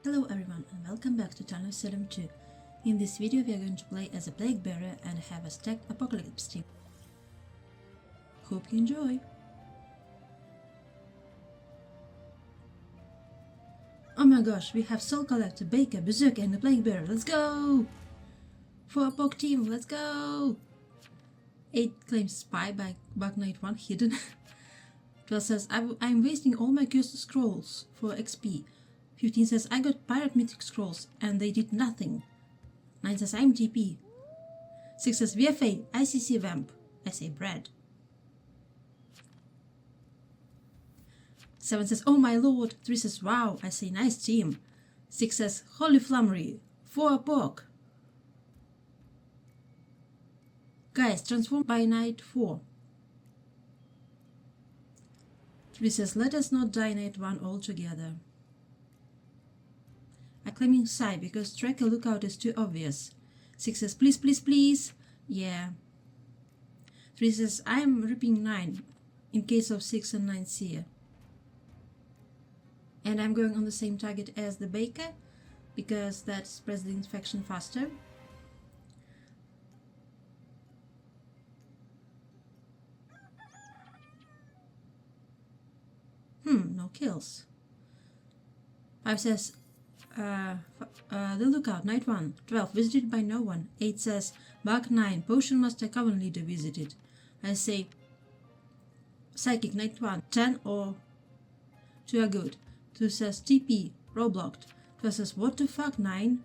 Hello everyone and welcome back to channel Salem 2. In this video we are going to play as a plague bearer and have a stacked apocalypse team. Hope you enjoy! Oh my gosh, we have Soul Collector, Baker, Berserker and the plague bearer. Let's go! For a poke team, let's go! 8 claims Spy by Bug Knight 1 hidden. 12 says I'm wasting all my cursed scrolls for XP. 15 says I got pirate mythic scrolls and they did nothing. 9 says I'm TP. 6 says VFA, ICC vamp. I say bread. 7 says oh my lord. 3 says wow. I say nice team. 6 says holy flummery. 4 a poke. Guys, transform by night 4. 3 says let us not die night 1 altogether. I'm claiming Psy because tracker lookout is too obvious. 6 says please please please. Yeah. 3 says I'm ripping 9 in case of 6 and 9 seer. And I'm going on the same target as the Baker because that spreads the infection faster. No kills. 5 says the lookout, night 1. 12, visited by no one. 8 says Bug 9, Potion Master Coven Leader visited. I say Psychic, night 1. 10 or 2 are good. 2 says TP, Roblocked. 12 says what the fuck, 9.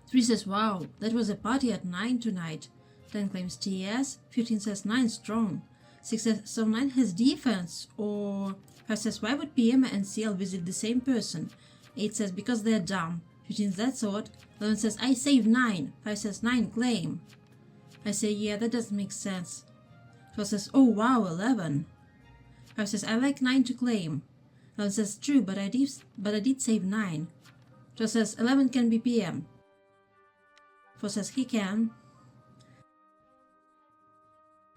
3 says wow, that was a party at 9 tonight. 10 claims TS. 15 says 9 strong. 6 says so 9 has defense. Or 5 says why would PM and CL visit the same person? 8 says because they're dumb. 15 that sort. 11 says I save 9. 5 says 9 claim. I say yeah, that doesn't make sense. 12 says oh wow, 11. 5 says I like 9 to claim. 11 says true, but I did save 9. 12 says 11 can be PM. 4 says he can.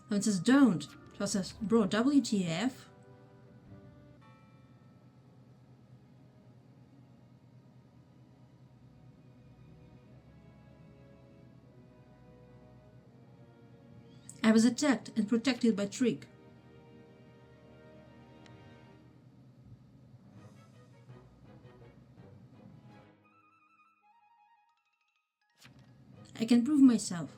11 says don't. 12 says bro, WTF. I was attacked and protected by Trick. I can prove myself.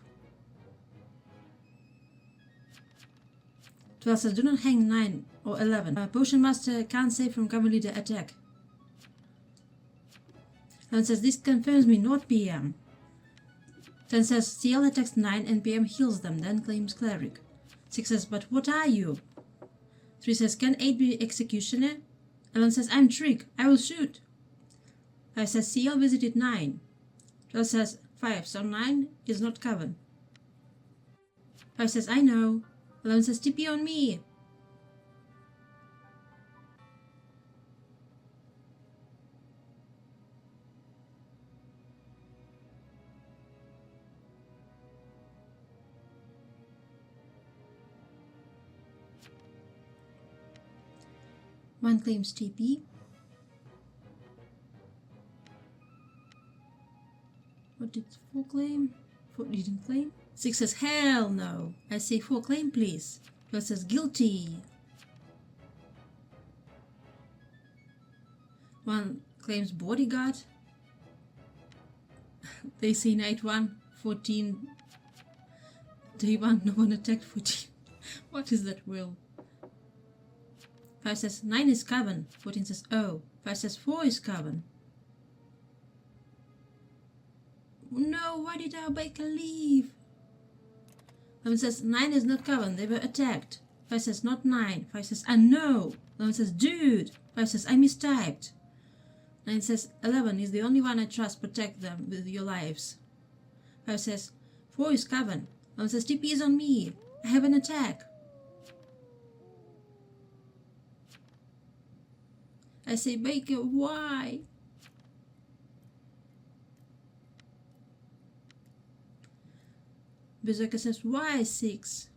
12 says do not hang 9 or 11. Potion Master can't save from cover leader attack. 11 says this confirms me, not PM. 10 says CL attacks 9 and PM heals them, then claims Cleric. 6 says but what are you? 3 says can 8 be Executioner? 11 says I'm Trick, I will shoot. 5 says CL visited 9. 12 says 5, so 9 is not Coven. 5 says I know. 11 says TP on me. One claims TP. What did 4 claim? 4 didn't claim. 6 says hell no. I say 4 claim please. 12 says guilty. 1 claims bodyguard. They say night 1, 14. Day 1, no one attacked 14. What is that will? 5 says 9 is Coven. 14 says oh. 5 says 4 is Coven. No, why did our Baker leave? 11 says 9 is not Coven, they were attacked. 5 says not 9. 5 says I know. 11 says dude. 5 says I mistyped. 9 says 11 is the only one I trust, protect them with your lives. 5 says 4 is Coven. 11 says TP is on me. I have an attack. I say Baker, why? Berserker says why 6?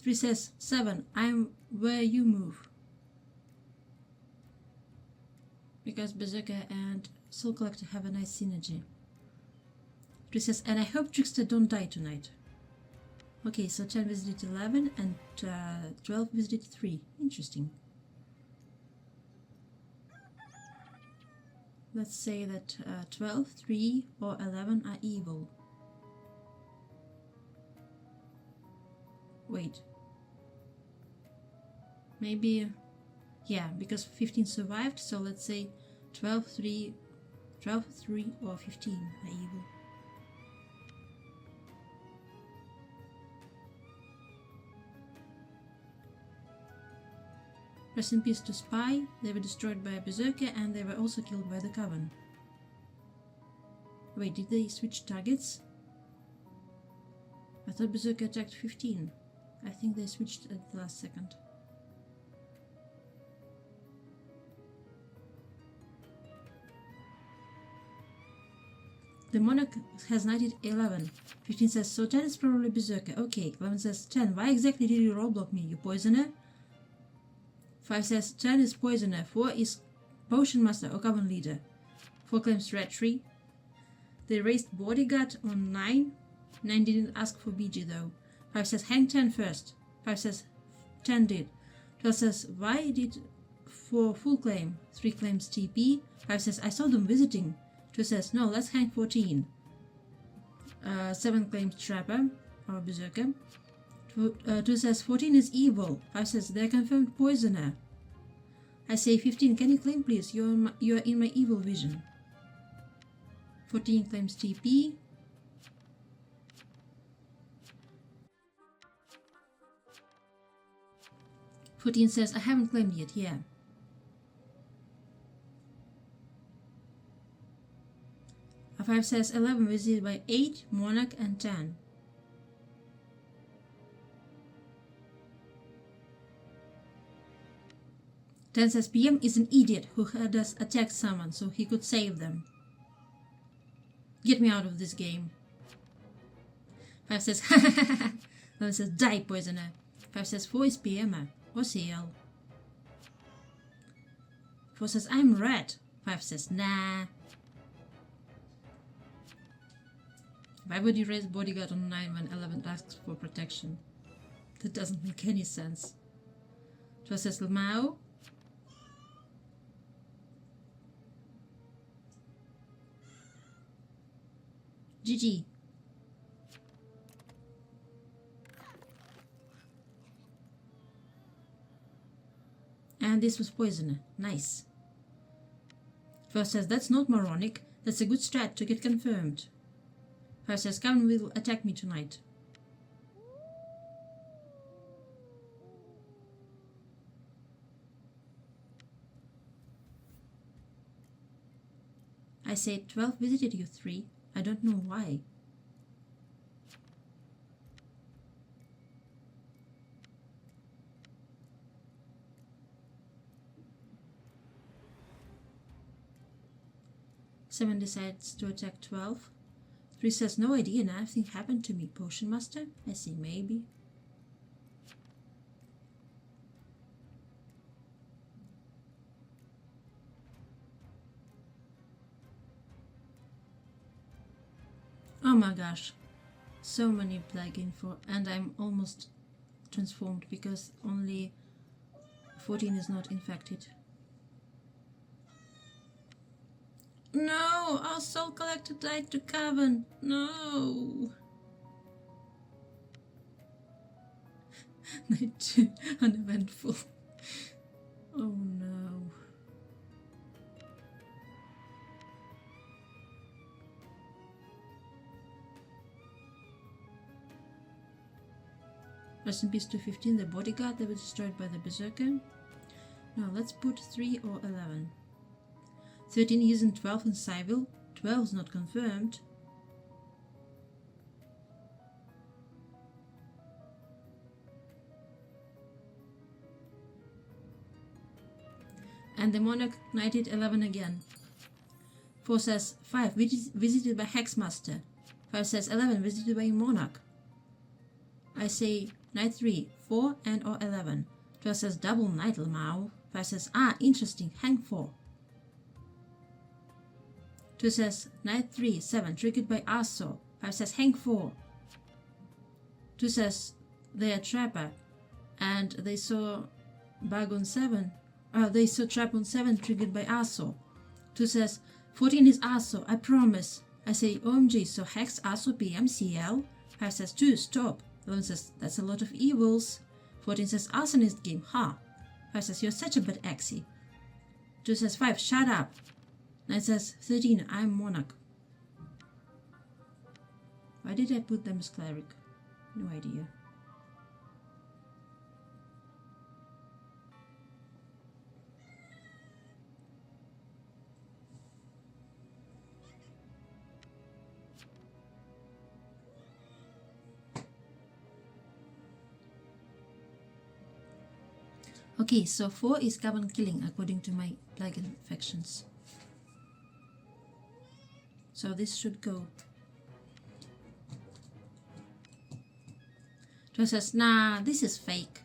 3 says 7, I'm where you move. Because Berserker and Soul Collector have a nice synergy. 3 says, and I hope Trickster don't die tonight. Okay, so 10 visited 11 and 12 visited 3. Interesting. Let's say that 12, 3 or 11 are evil. Wait. Maybe, yeah, because 15 survived, so let's say 12, 3 or 15 are evil. Rest in peace to Spy. They were destroyed by a Berserker and they were also killed by the Coven. Wait, did they switch targets? I thought Berserker attacked 15. I think they switched at the last second. The Monarch has knighted 11. 15 says, so 10 is probably Berserker. Okay, 11 says, 10, why exactly did you roadblock me, you poisoner? 5 says 10 is Poisoner, 4 is Potion Master or Coven Leader, 4 claims Treachery. They raised Bodyguard on 9, 9 didn't ask for BG though. 5 says hang 10 first, 5 says 10 did. 12 says why did 4 full claim, 3 claims TP. 5 says I saw them visiting. 2 says no, let's hang 14. 7 claims Trapper or Berserker. 2 says 14 is evil. 5 says they're confirmed Poisoner. I say 15, can you claim please? You are in my evil vision. 14 claims TP. "14 says I haven't claimed yet, yeah. A 5 says 11 visited by 8, Monarch and 10. Ten says PM is an idiot who had us attack someone so he could save them. Get me out of this game. 5 says ha ha ha ha. 11 says die poisoner. 5 says 4 is PM or CL. 4 says I'm red. 5 says nah. Why would you raise Bodyguard on 9 when 11 asks for protection? That doesn't make any sense. 12 says Lamau. GG. And this was Poisoner. Nice. First says that's not moronic. That's a good strat to get confirmed. First says Coven will attack me tonight. I say 12 visited you 3. I don't know why. Seven decides to attack 12. 3 says no idea, nothing happened to me. Potion Master? I say maybe. Oh my gosh, so many Plague info, and I'm almost transformed because only 14 is not infected. No, our Soul Collector died to Coven. No. Night 2, uneventful. Oh no. Rest in peace to 15, the Bodyguard that was destroyed by the Berserker. Now let's put 3 or 11. 13 isn't 12 in Civil. 12 is not confirmed. And the Monarch knighted 11 again. 4 says 5 visited by Hexmaster. 5 says 11 visited by Monarch. I say knight 3, 4 and or 11. 12 says double knight Lamau. 5 says, ah, interesting, hang 4. 2 says knight 3, 7, triggered by Aso. 5 says hang 4. 2 says they are trapper, and they saw bug on 7. They saw trap on 7 triggered by Aso. 2 says 14 is Aso, I promise. I say OMG, so hex Aso PM CL. 5 says 2, stop. 11 says that's a lot of evils. 14 says arsonist game, ha. 5 says you're such a bad axie. 2 says 5, shut up. 9 says 13, I'm monarch. Why did I put them as cleric? No idea. Okay, so 4 is carbon killing according to my plugin factions. So this should go. 2 says, nah, this is fake.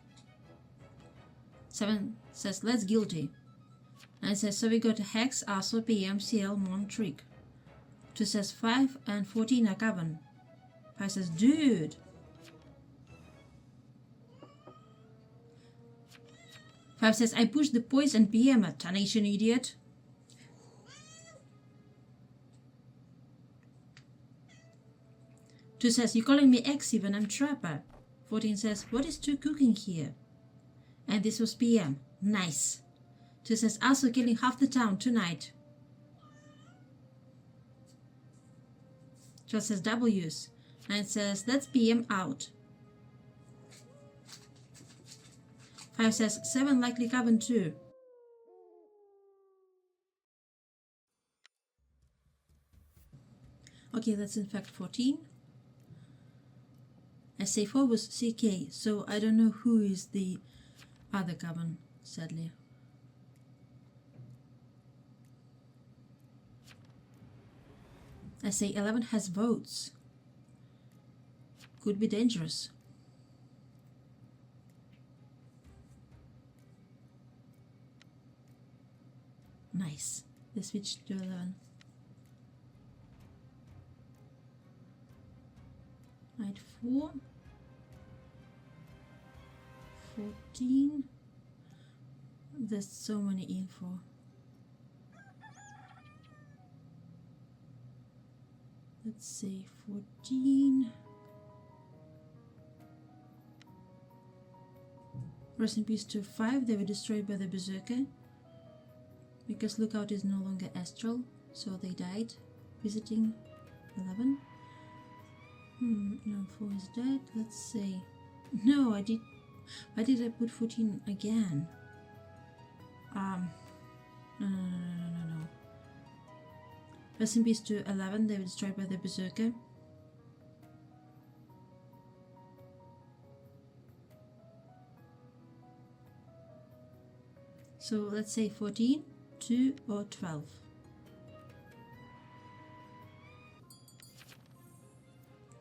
7 says, let's guilty. 9 says, so we got hex, Aso, PM, CL, Mon, trick. 2 says 5 and 14 are carbon. 5 says, dude. 5 says, I pushed the poison PM at Tarnation, idiot. 2 says, you're calling me Exy when I'm trapper. 14 says, what is 2 cooking here? And this was PM. Nice. 2 says, also killing half the town tonight. 12 says, W's. 9 says, that's PM out. 5 says, 7 likely carbon 2. Okay, that's in fact 14. SA4 was CK, so I don't know who is the other carbon, sadly. SA11 has votes. Could be dangerous. Nice. They switched to 11. Knight 4. 14. There's so many info. Let's say 14. Rest in peace to 5. They were destroyed by the Berserker. Because Lookout is no longer astral, so they died. Visiting 11. No, 4 is dead. Let's say. No, I did. Why did I put 14 again? No. Rest in peace to 11. They were destroyed by the Berserker. So let's say 14. 2 or 12.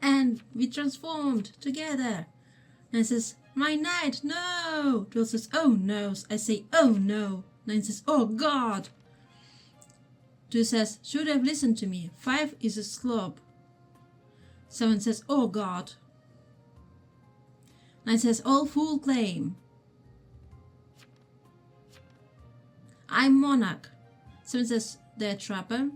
And we transformed together. And says, my knight, no! 12 says, oh no. I say, oh no. 9 says, oh god. 2 says, should have listened to me. 5 is a slob. 7 says, oh god. 9 says, all full claim. I'm monarch. 7 says they're trapper.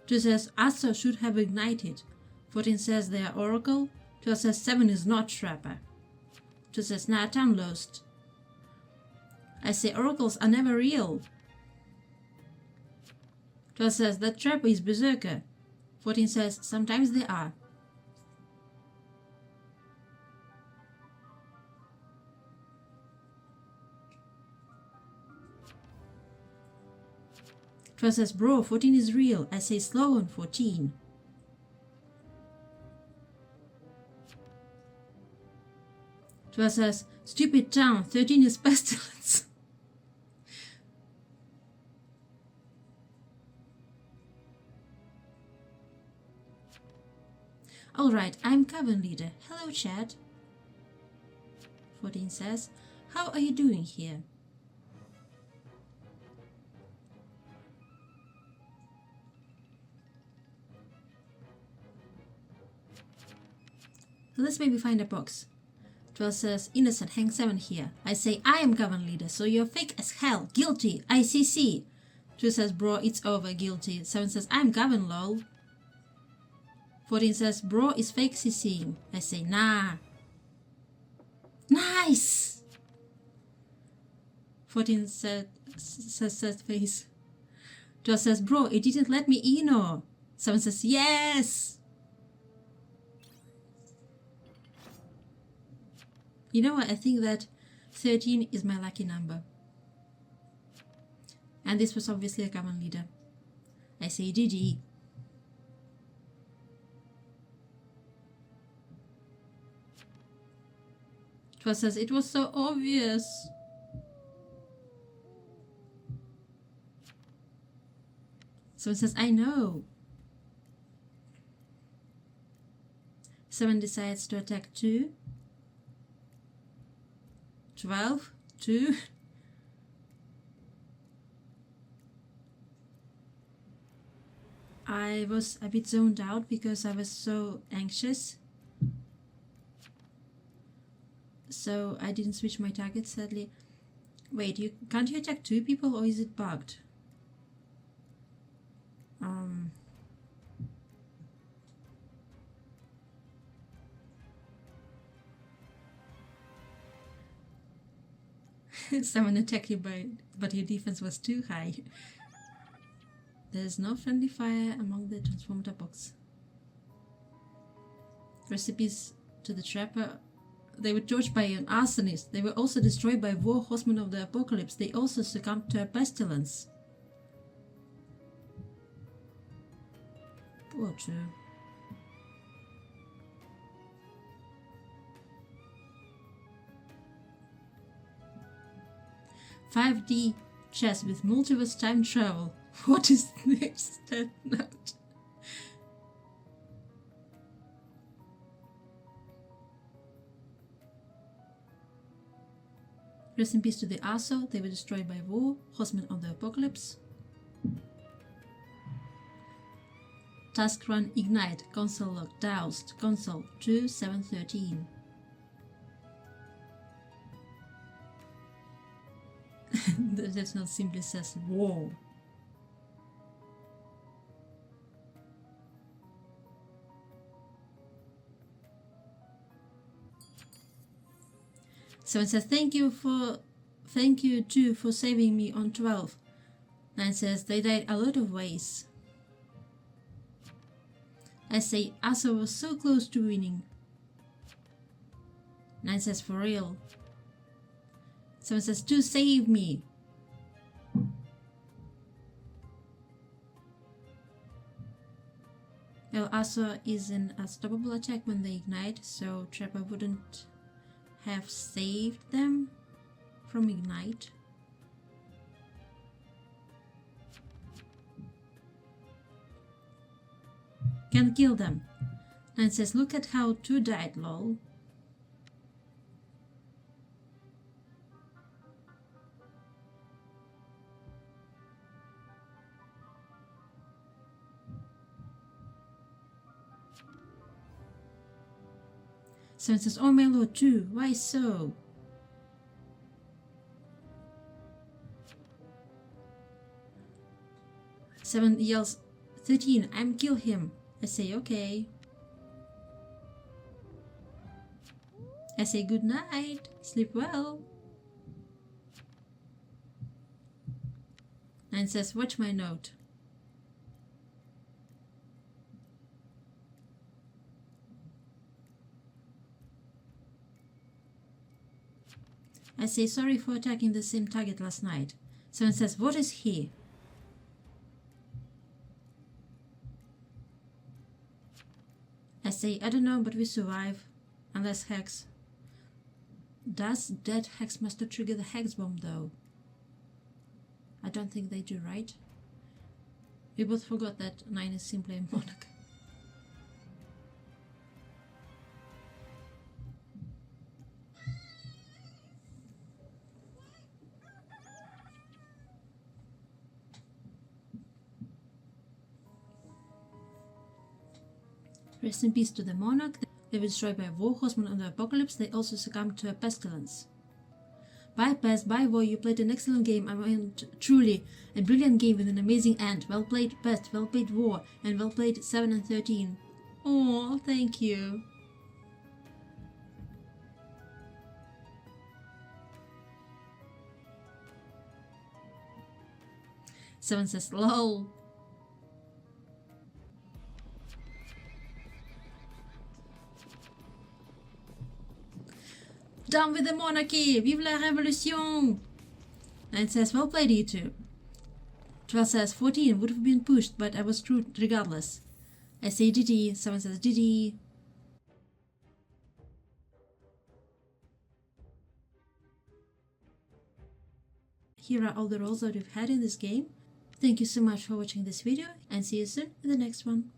2 says Aso should have ignited. 14 says they are oracle. 12 says 7 is not trapper. 2 says nah, town lost. I say oracles are never real. 12 says that trapper is berserker. 14 says sometimes they are. 12 says, bro, 14 is real. I say slow on 14. Twelve says, stupid town, 13 is pestilence. Alright, I'm Coven Leader. Hello, Chad. 14 says, how are you doing here? Let's maybe find a box. 12 says, innocent, hang 7 here. I say, I am Coven Leader, so you're fake as hell. Guilty. ICC. 2 says, bro, it's over. Guilty. 7 says, I'm Coven, lol. 14 says, bro is fake CCing. I say, nah. Nice! 14 says face. 12 says, bro, it didn't let me in, or 7 says, yes! You know what, I think that 13 is my lucky number. And this was obviously a Coven Leader. I say GG. It says, it was so obvious. So it says, I know. 7 decides to attack 2. 12, 2. I was a bit zoned out because I was so anxious. So I didn't switch my target, sadly. Wait, can't you attack 2 people, or is it bugged? Someone attacked you but your defense was too high. There's no friendly fire among the transformator box. Recipes to the trapper. They were torched by an arsonist. They were also destroyed by war horsemen of the apocalypse. They also succumbed to a pestilence. Poor Joe. "5D chess with multiverse time travel." What is this? That note. Rest in peace to the Arso. They were destroyed by war, horsemen of the apocalypse. Task run ignite. Console log doused. Console 2713. The decimal simply says war. Seven says, thank you too for saving me on 12. 9 says, they died a lot of ways. I say, Asa was so close to winning. 9 says, for real. 7 says, to save me. Well, Asa is an unstoppable attack when they ignite, so Trapper wouldn't have saved them from ignite. Can kill them. And says, look at how 2 died, lol. So it says, oh my lord, 2, why so? Seven yells, 13, I'm kill him. I say, okay. I say, good night, sleep well. 9 says, watch my note. I say, sorry for attacking the same target last night. 7 says, what is he? I say, I don't know, but we survive. Unless Hex. Does dead Hex Master trigger the Hex Bomb, though? I don't think they do, right? We both forgot that 9 is simply a monarch. Rest in peace to the monarch. They were destroyed by a war horseman on the apocalypse. They also succumbed to a pestilence. Bye Pest, bye War, you played an excellent game. I mean, truly a brilliant game with an amazing end. Well played Pest, well played War, and well played 7 and 13. Oh, thank you. Seven says, lol. Down with the monarchy! Vive la révolution! 9 says, well played, you two. 12 says, 14 would have been pushed, but I was screwed regardless. I say GG. 7 says, GG. Here are all the roles that we've had in this game. Thank you so much for watching this video, and see you soon in the next one.